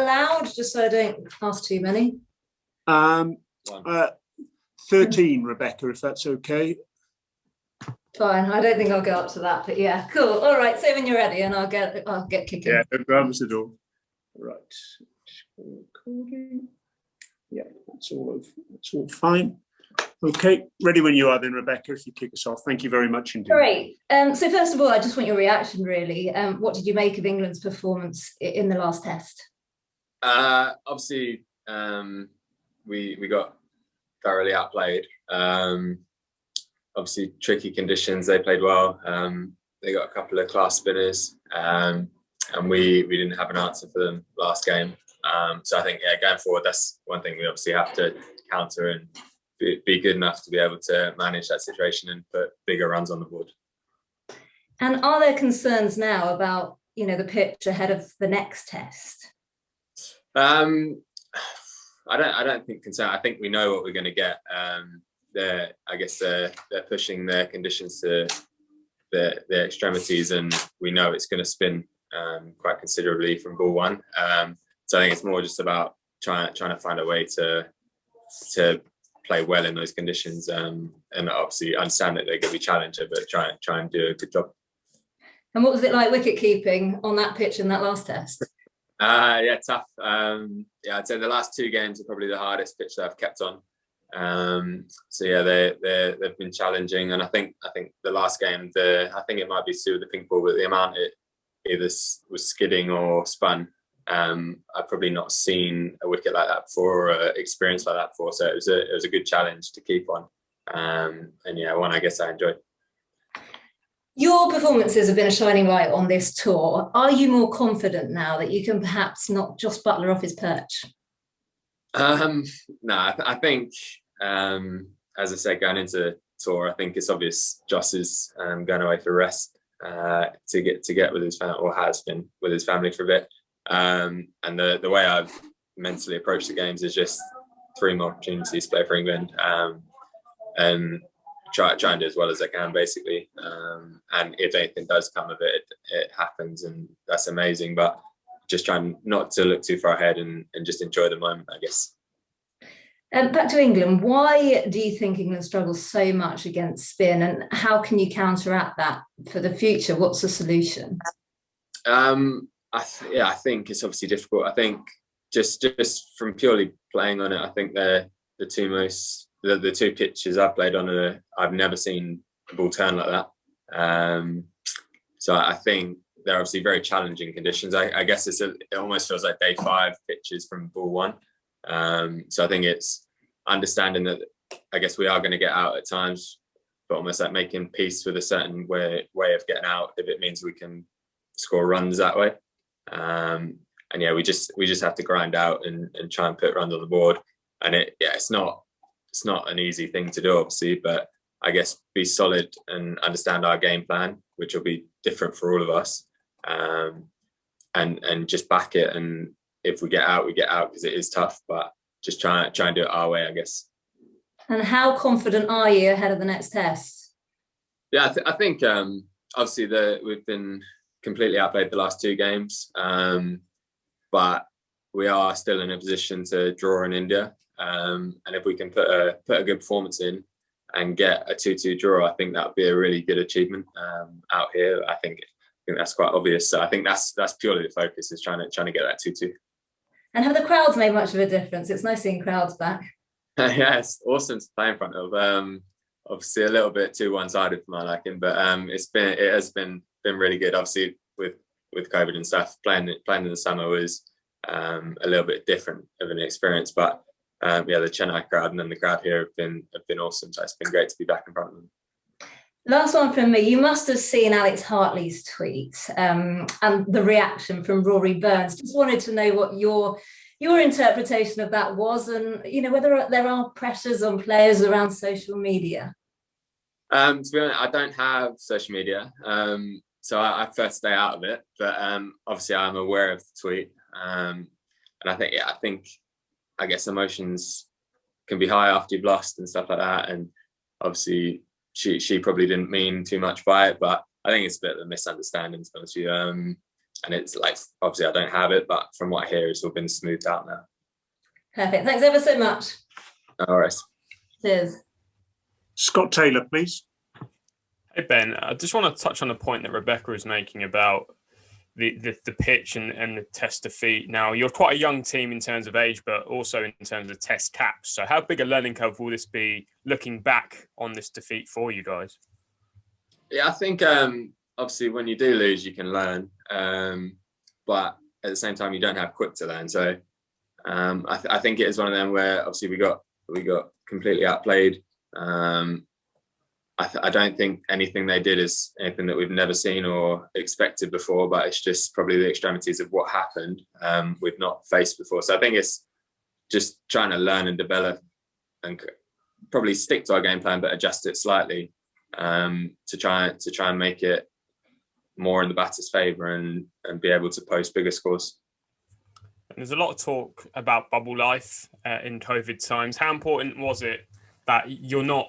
allowed, just so I don't ask too many? 13, Rebecca, if that's okay. Fine. I don't think I'll go up to that, but yeah, cool. All right, say when you're ready, and I'll get kicking. Yeah, no problems at all. Right. Recording. Yeah, that's all fine. Okay, ready when you are then, Rebecca, if you kick us off. Thank you very much indeed. Great. So first of all, I just want your reaction, really. What did you make of England's performance in the last test? Obviously, we got thoroughly outplayed. Obviously, tricky conditions, they played well. They got a couple of class spinners, and we didn't have an answer for them last game. So I think, yeah, going forward, that's one thing we obviously have to counter and be good enough to be able to manage that situation and put bigger runs on the board. And are there concerns now about, the pitch ahead of the next test? I don't think concern. I think we know what we're going to get. I guess they're pushing their conditions to their extremities, and we know it's going to spin quite considerably from ball one. So I think it's more just about trying to find a way to play well in those conditions, and obviously understand that they're going to be challenger, but try and do a good job. And what was it like wicket keeping on that pitch in that last test? Yeah, tough. Yeah, I'd say the last two games are probably the hardest pitch that I've kept on. So yeah, they've been challenging, and I think the last game, I think it might be Sue with the pink ball, but the amount it either was skidding or spun, I've probably not seen a wicket like that before, or an experience like that before. So it was a good challenge to keep on, and yeah, one I guess I enjoyed. Your performances have been a shining light on this tour. Are you more confident now that you can perhaps knock Joss Buttler off his perch? No, I think, as I said, going into the tour, I think it's obvious Joss is going away for rest to get with his family, or has been with his family for a bit. And the way I've mentally approached the games is just 3 more opportunities to play for England, and try and do as well as I can, basically. And if anything does come of it, it happens, and that's amazing. But just trying not to look too far ahead and just enjoy the moment, I guess. Back to England, why do you think England struggles so much against spin, and how can you counteract that for the future? What's the solution? I think it's obviously difficult. I think just from purely playing on it, I think they're the two pitches I've played on, I've never seen a ball turn like that. So I think they're obviously very challenging conditions. I guess it almost feels like day 5 pitches from ball one. So I think it's understanding that I guess we are going to get out at times, but almost like making peace with a certain way of getting out if it means we can score runs that way. And yeah, we just have to grind out and try and put runs on the board. And it's not an easy thing to do, obviously, but I guess be solid and understand our game plan, which will be different for all of us, and just back it. And if we get out, we get out, because it is tough, but just try and do it our way, I guess. And how confident are you ahead of the next test? Yeah, I think obviously we've been completely outplayed the last 2 games, but we are still in a position to draw in India. And if we can put a good performance in and get a 2-2 draw, I think that would be a really good achievement out here. I think that's quite obvious. So I think that's purely the focus, is trying to get that 2-2. And have the crowds made much of a difference? It's nice seeing crowds back. Yeah, it's awesome to play in front of. Obviously a little bit too one-sided for my liking, but it has been really good. Obviously with COVID and stuff, playing in the summer was a little bit different of an experience, but yeah, the Chennai crowd and then the crowd here have been awesome. So it's been great to be back in front of them. Last one from me. You must have seen Alex Hartley's tweet and the reaction from Rory Burns. Just wanted to know what your interpretation of that was, and whether there are pressures on players around social media. To be honest, I don't have social media, so I prefer to stay out of it. But obviously, I'm aware of the tweet, and I guess emotions can be high after you've lost and stuff like that. And obviously, she probably didn't mean too much by it, but I think it's a bit of a misunderstanding, to be honest with you. and it's like, obviously I don't have it, but from what I hear, it's all been smoothed out now. Perfect. Thanks ever so much. All right. Cheers. Scott Taylor, please. Hey Ben, I just want to touch on the point that Rebecca was making about the pitch and the test defeat. Now, you're quite a young team in terms of age, but also in terms of test caps. So how big a learning curve will this be looking back on this defeat for you guys? Yeah, I think obviously when you do lose, you can learn, but at the same time, you don't have quick to learn. So I think it is one of them where obviously we got completely outplayed. I don't think anything they did is anything that we've never seen or expected before, but it's just probably the extremities of what happened we've not faced before. So I think it's just trying to learn and develop and probably stick to our game plan, but adjust it slightly to try and make it more in the batter's favour and be able to post bigger scores. And there's a lot of talk about bubble life in COVID times. How important was it that you're not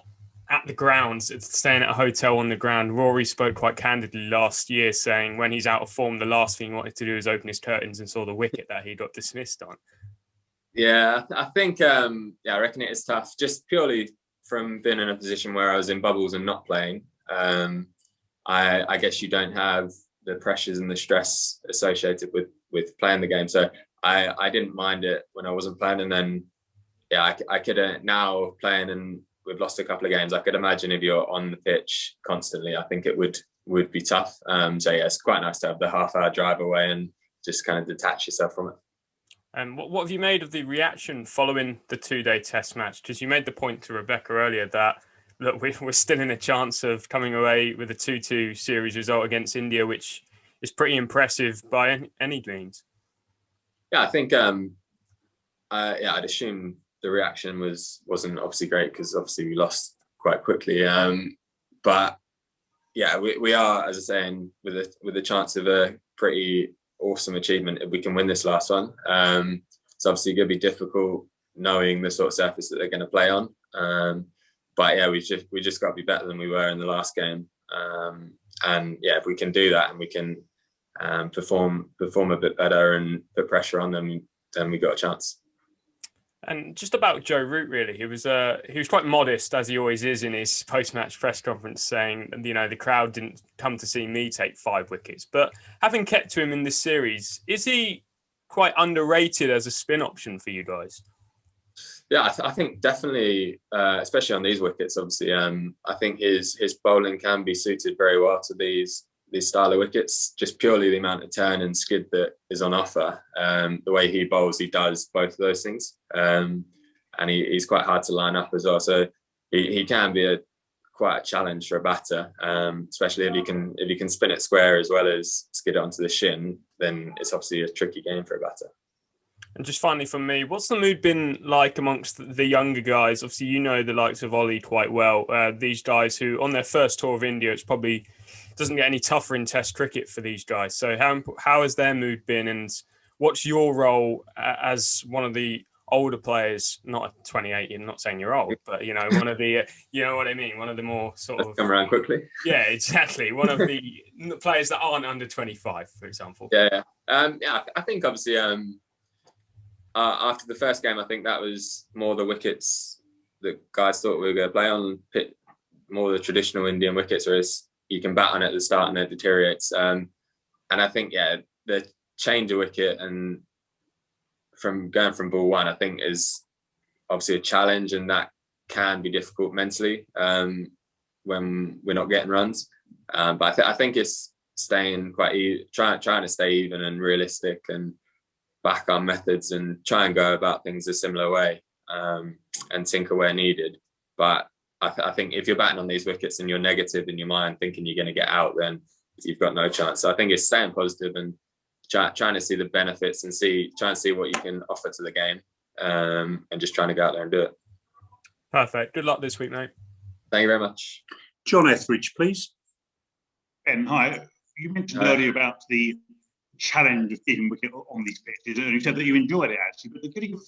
at the grounds, staying at a hotel on the ground? Rory spoke quite candidly last year, saying when he's out of form, the last thing he wanted to do is open his curtains and saw the wicket that he got dismissed on. Yeah, I think, I reckon it is tough, just purely from being in a position where I was in bubbles and not playing. I guess you don't have the pressures and the stress associated with playing the game. So I didn't mind it when I wasn't playing. And then, yeah, I could now playing and we've lost a couple of games. I could imagine if you're on the pitch constantly, I think it would be tough. So yeah, it's quite nice to have the half-hour drive away and just kind of detach yourself from it. And what have you made of the reaction following the 2-day test match? Because you made the point to Rebecca earlier that, look, we're still in a chance of coming away with a 2-2 series result against India, which is pretty impressive by any means. Yeah, I think, I'd assume the reaction wasn't obviously great because obviously we lost quite quickly. But yeah, we are, as I say, with a chance of a pretty awesome achievement if we can win this last one. It's obviously going to be difficult knowing the sort of surface that they're going to play on. But yeah, we just got to be better than we were in the last game. And yeah, if we can do that and we can perform a bit better and put pressure on them, then we got a chance. And just about Joe Root, really, he was quite modest, as he always is in his post-match press conference, saying, the crowd didn't come to see me take 5 wickets. But having kept to him in this series, is he quite underrated as a spin option for you guys? Yeah, I think definitely, especially on these wickets, obviously. I think his bowling can be suited very well to these style of wickets, just purely the amount of turn and skid that is on offer. The way he bowls, he does both of those things. And he's quite hard to line up as well. So he can be quite a challenge for a batter, especially if he can spin it square as well as skid it onto the shin, then it's obviously a tricky game for a batter. And just finally from me, what's the mood been like amongst the younger guys? Obviously, you know the likes of Ollie quite well. These guys who, on their first tour of India, it's probably doesn't get any tougher in Test cricket for these guys. So how has their mood been, and what's your role as one of the older players? Not 28, I'm not saying you're old, but one of the, you know what I mean, one of the more sort of come around quickly. Yeah, exactly. One of the players that aren't under 25, for example. Yeah. I think obviously. After the first game, I think that was more the wickets that guys thought we were going to play on, more the traditional Indian wickets, whereas you can bat on it at the start and it deteriorates. And I think, the change of wicket and from going from ball one, I think is obviously a challenge, and that can be difficult mentally when we're not getting runs. But I think it's staying trying to stay even and realistic and back our methods and try and go about things a similar way and tinker where needed. But I think if you're batting on these wickets and you're negative in your mind, thinking you're going to get out, then you've got no chance. So I think it's staying positive and trying to see the benefits and try and see what you can offer to the game and just trying to go out there and do it. Perfect. Good luck this week, mate. Thank you very much. John Etheridge, please. Ben, hi. You mentioned earlier about the challenge of keeping wicket on these pitches, and you said that you enjoyed it actually. But could you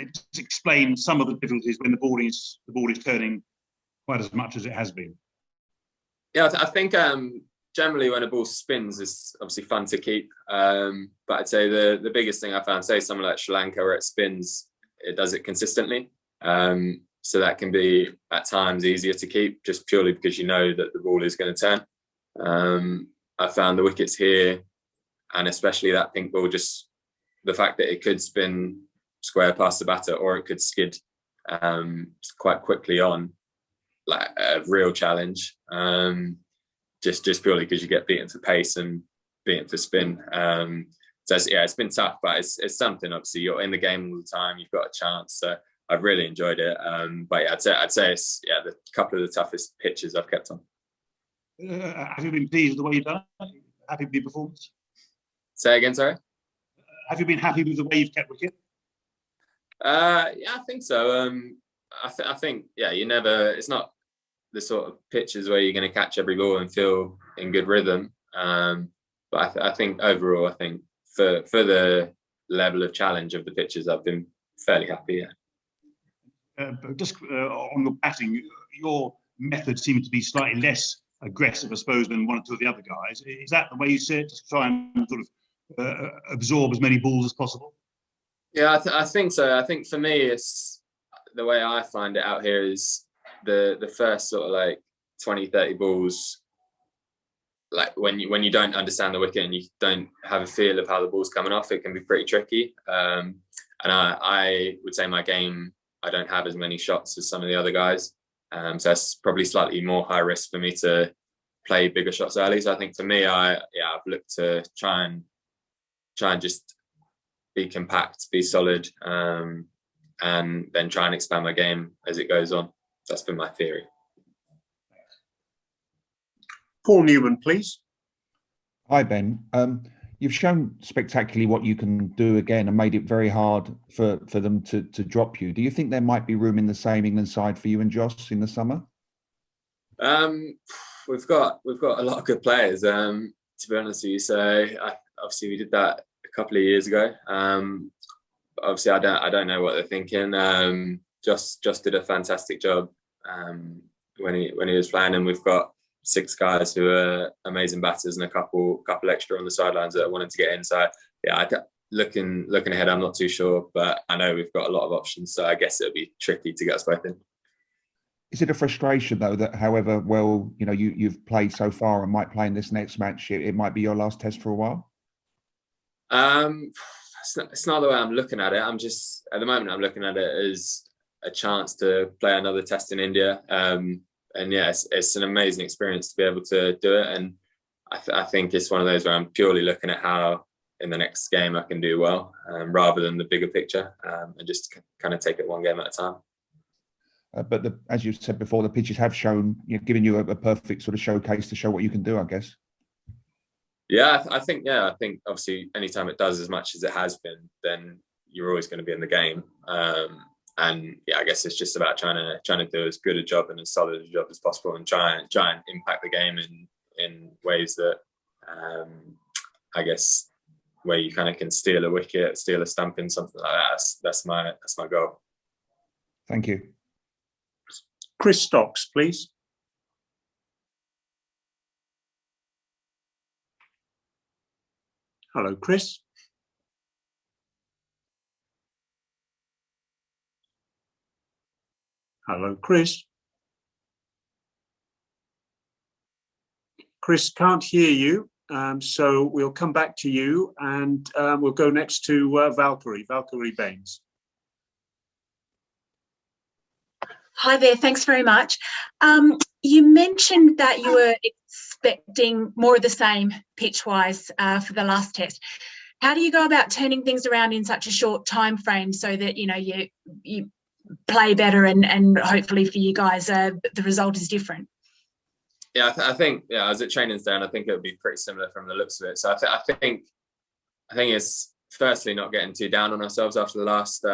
just explain some of the difficulties when the ball is turning quite as much as it has been? Yeah, I think generally when a ball spins, it's obviously fun to keep. But I'd say the biggest thing I found, say somewhere like Sri Lanka where it spins, it does it consistently. So that can be at times easier to keep, just purely because you know that the ball is going to turn. I found the wickets here, and especially that pink ball, just the fact that it could spin square past the batter or it could skid quite quickly on, like a real challenge. Just purely because you get beaten for pace and beaten for spin. So it's been tough, but it's something. Obviously, you're in the game all the time. You've got a chance. So I've really enjoyed it. But yeah, I'd say it's the couple of the toughest pitches I've kept on. Have you been pleased with the way you've done it? Happy with the performance? Say again, sorry. Have you been happy with the way you've kept wicket? Yeah, I think so. I think you never. It's not the sort of pitches where you're going to catch every ball and feel in good rhythm. But I think overall, I think for the level of challenge of the pitches, I've been fairly happy. Yeah. Just on your batting, your method seems to be slightly less aggressive, I suppose, than one or two of the other guys. Is that the way you see it? Just try and sort of absorb as many balls as possible? Yeah, I think so. I think for me, it's the way I find it out here is the first sort of like 20, 30 balls, like when you don't understand the wicket and you don't have a feel of how the ball's coming off, it can be pretty tricky. And I would say my game, I don't have as many shots as some of the other guys. So that's probably slightly more high risk for me to play bigger shots early. So I think for me, I've looked to try and just be compact, be solid, and then try and expand my game as it goes on. That's been my theory. Paul Newman, please. Hi, Ben. You've shown spectacularly what you can do again and made it very hard for them to drop you. Do you think there might be room in the same England side for you and Joss in the summer? We've got a lot of good players, to be honest with you. So obviously we did that a couple of years ago. Obviously I don't know what they're thinking. Joss did a fantastic job when he was playing, and we've got 6 guys who are amazing batters and a couple extra on the sidelines that wanted to get in. So yeah, looking ahead, I'm not too sure, but I know we've got a lot of options. So I guess it'll be tricky to get us both in. Is it a frustration though that however well you've played so far and might play in this next match, it might be your last test for a while? It's not the way I'm looking at it. I'm just at the moment I'm looking at it as a chance to play another test in India. And yeah, it's an amazing experience to be able to do it. And I think it's one of those where I'm purely looking at how in the next game I can do well, rather than the bigger picture, and just kind of take it one game at a time. But as you said before, the pitches have shown, given you a perfect sort of showcase to show what you can do, I guess. Yeah, I think obviously anytime it does as much as it has been, then you're always going to be in the game. And yeah, I guess it's just about trying to do as good a job and as solid a job as possible, and try and impact the game in ways that I guess where you kind of can steal a wicket, steal a stump in, something like that. That's my goal. Thank you. Chris Stocks, please. Hello, Chris. Hello, Chris. Chris, can't hear you, so we'll come back to you, and we'll go next to Valkyrie Baines. Hi there, thanks very much. You mentioned that you were expecting more of the same pitch-wise for the last test. How do you go about turning things around in such a short time frame so that you play better and hopefully for you guys the result is different? Yeah, I think I was at training today, and I think it would be pretty similar from the looks of it. So I think it's firstly not getting too down on ourselves after the last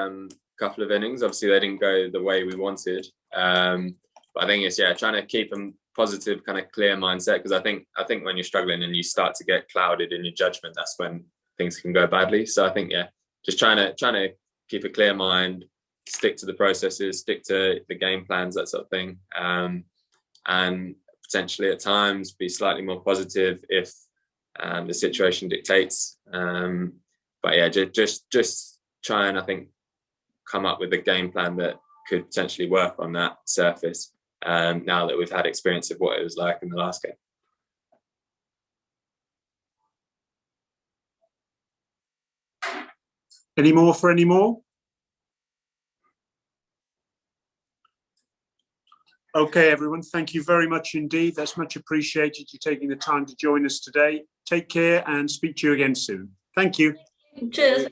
couple of innings. Obviously they didn't go the way we wanted, but I think it's trying to keep a positive, kind of clear mindset, because I think when you're struggling and you start to get clouded in your judgment, that's when things can go badly. So I think just trying to keep a clear mind, stick to the processes, stick to the game plans, that sort of thing, and potentially at times be slightly more positive if the situation dictates. But yeah, just try and, I think, come up with a game plan that could potentially work on that surface, now that we've had experience of what it was like in the last game. Any more for any more? Okay, everyone, thank you very much indeed. That's much appreciated, you taking the time to join us today. Take care and speak to you again soon. Thank you. Cheers.